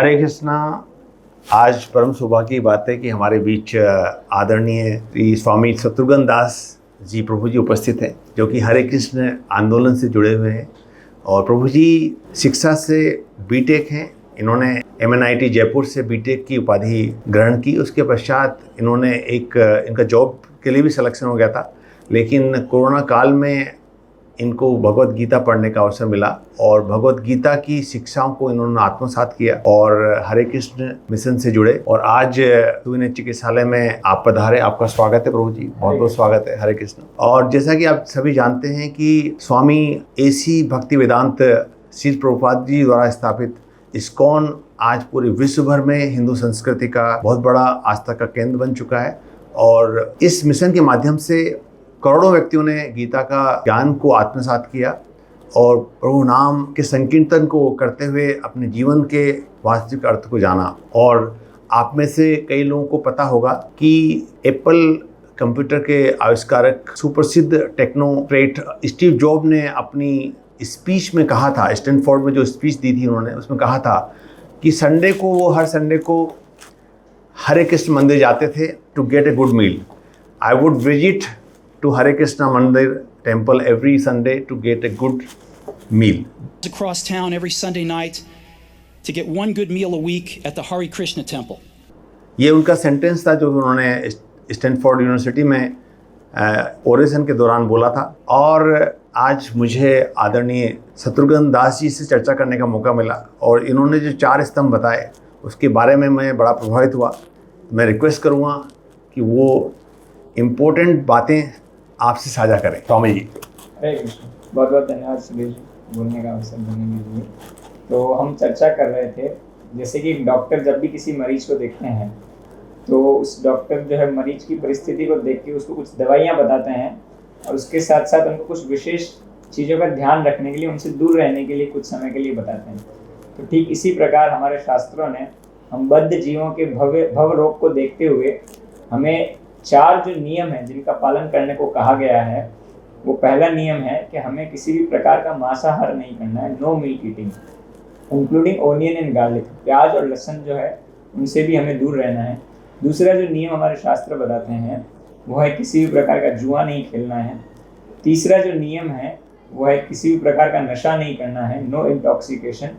हरे कृष्णा। आज परम सौभाग्य की बात है कि हमारे बीच आदरणीय श्री स्वामी शत्रुघ्न दास जी प्रभु जी उपस्थित हैं, जो कि हरे कृष्ण आंदोलन से जुड़े हुए हैं। और प्रभु जी शिक्षा से बीटेक हैं। इन्होंने MNIT जयपुर से बीटेक की उपाधि ग्रहण की। उसके पश्चात इन्होंने इनका जॉब के लिए भी सिलेक्शन हो गया था, लेकिन कोरोना काल में इनको भगवत गीता पढ़ने का अवसर मिला और भगवत गीता की शिक्षाओं को इन्होंने आत्मसात किया और हरे कृष्ण मिशन से जुड़े। और आज सुविनय चिकित्सालय में आप पधारे, आपका स्वागत है प्रभु जी, बहुत बहुत स्वागत है। हरे कृष्ण। और जैसा कि आप सभी जानते हैं कि स्वामी AC भक्ति वेदांत श्री प्रभुपाद जी द्वारा स्थापित इस्कॉन आज पूरे विश्व भर में हिंदू संस्कृति का बहुत बड़ा आस्था का केंद्र बन चुका है। और इस मिशन के माध्यम से करोड़ों व्यक्तियों ने गीता का ज्ञान को आत्मसात किया और प्रभु नाम के संकीर्तन को करते हुए अपने जीवन के वास्तविक अर्थ को जाना। और आप में से कई लोगों को पता होगा कि एप्पल कंप्यूटर के आविष्कारक सुप्रसिद्ध टेक्नोक्रेट स्टीव जॉब ने अपनी स्पीच में कहा था, स्टैनफोर्ड में जो स्पीच दी थी उन्होंने, उसमें कहा था कि संडे को वो हर संडे को हरे कृष्ण मंदिर जाते थे to get a good meal. I would visit to Hare Krishna Mandir temple every Sunday to get a good meal. Across town every Sunday night to get one good meal a week at the Hare Krishna temple. ये उनका sentence था जो उन्होंने Stanford university में oration के दौरान बोला था। और आज मुझे आदरणीय शत्रुघ्न दास जी से चर्चा करने का मौका मिला और इन्होंने जो 4 स्तंभ बताए उसके बारे में मैं बड़ा प्रभावित हुआ। मैं रिक्वेस्ट करूँगा कि वो इम्पोर्टेंट बातें आपसे साझा करें। स्वामी जी। हरे कृष्ण। बहुत बहुत धन्यवाद सुधीर जी, बोलने का अवसर देने के लिए। तो हम चर्चा कर रहे थे, जैसे कि डॉक्टर जब भी किसी मरीज को देखते हैं तो उस डॉक्टर जो है मरीज की परिस्थिति को देख के उसको कुछ दवाइयाँ बताते हैं और उसके साथ साथ उनको कुछ विशेष चीज़ों का ध्यान रखने के लिए, उनसे दूर रहने के लिए कुछ समय के लिए बताते हैं। तो ठीक इसी प्रकार हमारे शास्त्रों ने हम बद्ध जीवों के भव रोग को देखते हुए हमें 4 जो नियम हैं जिनका पालन करने को कहा गया है। वो पहला नियम है कि हमें किसी भी प्रकार का मांसाहार नहीं करना है, no meat eating including onion and garlic. प्याज और लहसुन जो है उनसे भी हमें दूर रहना है। दूसरा जो नियम हमारे शास्त्र बताते हैं वो है किसी भी प्रकार का जुआ नहीं खेलना है। तीसरा जो नियम है वो है किसी भी प्रकार का नशा नहीं करना है, नो इंटॉक्सिकेशन।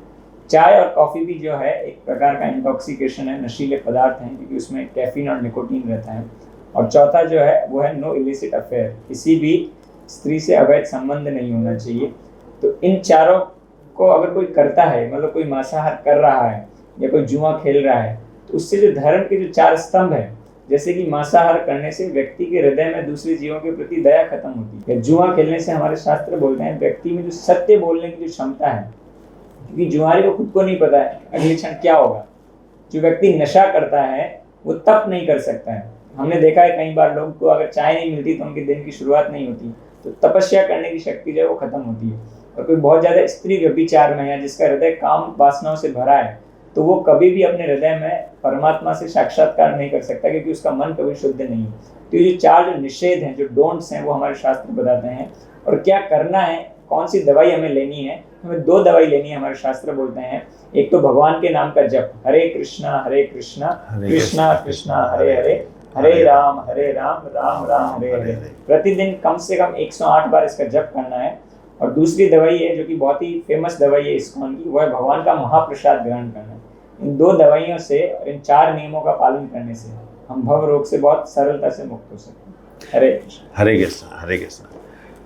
चाय और कॉफ़ी भी जो है एक प्रकार का इंटॉक्सिकेशन है, नशीले पदार्थ हैं, क्योंकि उसमें कैफीन और निकोटीन रहता है। और चौथा जो है वो है नो इलिसिट अफेयर, किसी भी स्त्री से अवैध संबंध नहीं होना चाहिए। तो इन चारों को अगर कोई करता है, मतलब कोई मांसाहार कर रहा है या कोई जुआ खेल रहा है, तो उससे जो धर्म के जो 4 स्तंभ है, जैसे कि मांसाहार करने से व्यक्ति के हृदय में दूसरे जीवों के प्रति दया खत्म होती है। जुआ खेलने से हमारे शास्त्र बोलते हैं व्यक्ति में जो सत्य बोलने की जो क्षमता है, क्योंकि जुआरी को खुद को नहीं पता है अगले क्षण क्या होगा। जो व्यक्ति नशा करता है वो तप नहीं कर सकता है। हमने देखा है कई बार लोग को अगर चाय नहीं मिलती तो उनके दिन की शुरुआत नहीं होती, तो तपस्या करने की शक्ति जो है वो खत्म होती है। और कोई बहुत ज़्यादा स्त्री व्यभिचार में है, जिसका हृदय काम वासनाओं से भरा है, तो वो कभी भी अपने हृदय में परमात्मा से साक्षात्कार नहीं कर सकता, क्योंकि उसका मन कभी शुद्ध नहीं है। तो ये जो 4 जो निषेध हैं, जो डोंट्स हैं, वो हमारे शास्त्र बताते हैं। और क्या करना है, कौन सी दवाई हमें लेनी है, हमें 2 दवाई लेनी है हमारे शास्त्र बोलते हैं। एक तो भगवान के नाम का जप, हरे कृष्णा कृष्णा कृष्णा हरे हरे, हरे राम राम राम हरे हरे। प्रतिदिन कम से कम 108 बार इसका जप करना है। और दूसरी दवाई है जो कि बहुत ही फेमस दवाई है इस्कॉन की, वो है भगवान का महाप्रसाद ग्रहण करना। इन 2 दवाइयों से और इन 4 नियमों का पालन करने से हम भव रोग से बहुत सरलता से मुक्त हो सकते हैं। हरे कृष्ण। हरे कृष्ण। हरे कृष्ण।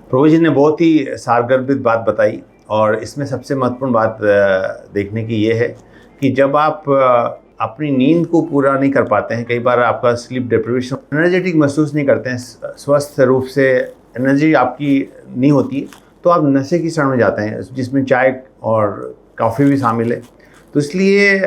प्रभु जी ने बहुत ही सारगर्भित बात बताई और इसमें सबसे महत्वपूर्ण बात देखने की ये है कि जब आप अपनी नींद को पूरा नहीं कर पाते हैं, कई बार आपका स्लीप डिप्रिवेशन, एनर्जेटिक महसूस नहीं करते हैं, स्वस्थ रूप से एनर्जी आपकी नहीं होती, तो आप नशे की शरण में जाते हैं, जिसमें चाय और कॉफ़ी भी शामिल है। तो इसलिए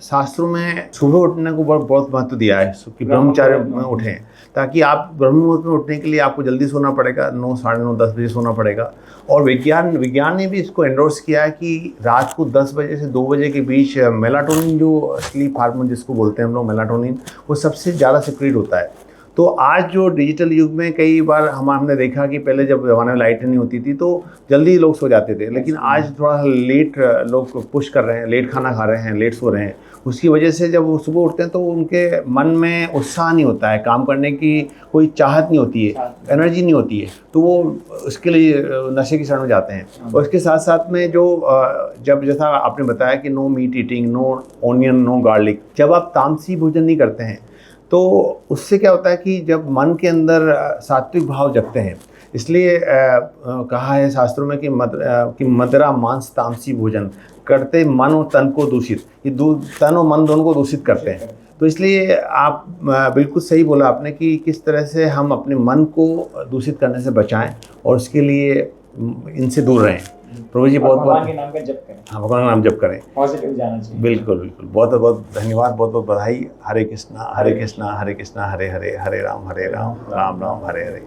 शास्त्रों में सुबह उठने को बहुत महत्व दिया है कि ब्रह्मचार्य में उठें, ताकि आप ब्रह्म मुहूर्त में उठने के लिए आपको जल्दी सोना पड़ेगा, 9, साढ़े 9, 10 बजे सोना पड़ेगा। और विज्ञान ने भी इसको एंडोर्स किया है कि रात को 10 बजे से 2 बजे के बीच मेलाटोनिन, जो स्लीप हार्मोन जिसको बोलते हैं हम लोग मेलाटोनिन, वो सबसे ज़्यादा सिक्रीट होता है। तो आज जो डिजिटल युग में कई बार हमने देखा कि पहले जब ज़माने में लाइट नहीं होती थी तो जल्दी लोग सो जाते थे, लेकिन आज थोड़ा लेट लोग पुश कर रहे हैं, लेट खाना खा रहे हैं, लेट सो रहे हैं। उसकी वजह से जब वो सुबह उठते हैं तो उनके मन में उत्साह नहीं होता है, काम करने की कोई चाहत नहीं होती है, एनर्जी नहीं होती है, तो वो उसके लिए नशे की शरण में जाते हैं। और इसके साथ साथ में जो जब जैसा आपने बताया कि no meat eating, no onion, no garlic, जब आप तामसी भोजन नहीं करते हैं तो उससे क्या होता है कि जब मन के अंदर सात्विक भाव जगते हैं, इसलिए कहा है शास्त्रों में कि मदिरा मांस तामसी भोजन करते मन और तन को दूषित, ये तन और मन दोनों को दूषित करते हैं। तो इसलिए आप बिल्कुल सही बोला आपने कि किस तरह से हम अपने मन को दूषित करने से बचाएं और उसके लिए इनसे दूर रहें। प्रभु जी बहुत भगवान के नाम का जप करें, हाँ, भगवान का नाम जप करें, पॉजिटिव जाना चाहिए। बिल्कुल बिल्कुल, बहुत बहुत धन्यवाद, बहुत बहुत बधाई। हरे कृष्णा हरे कृष्णा हरे कृष्णा हरे हरे, हरे राम राम राम हरे हरे।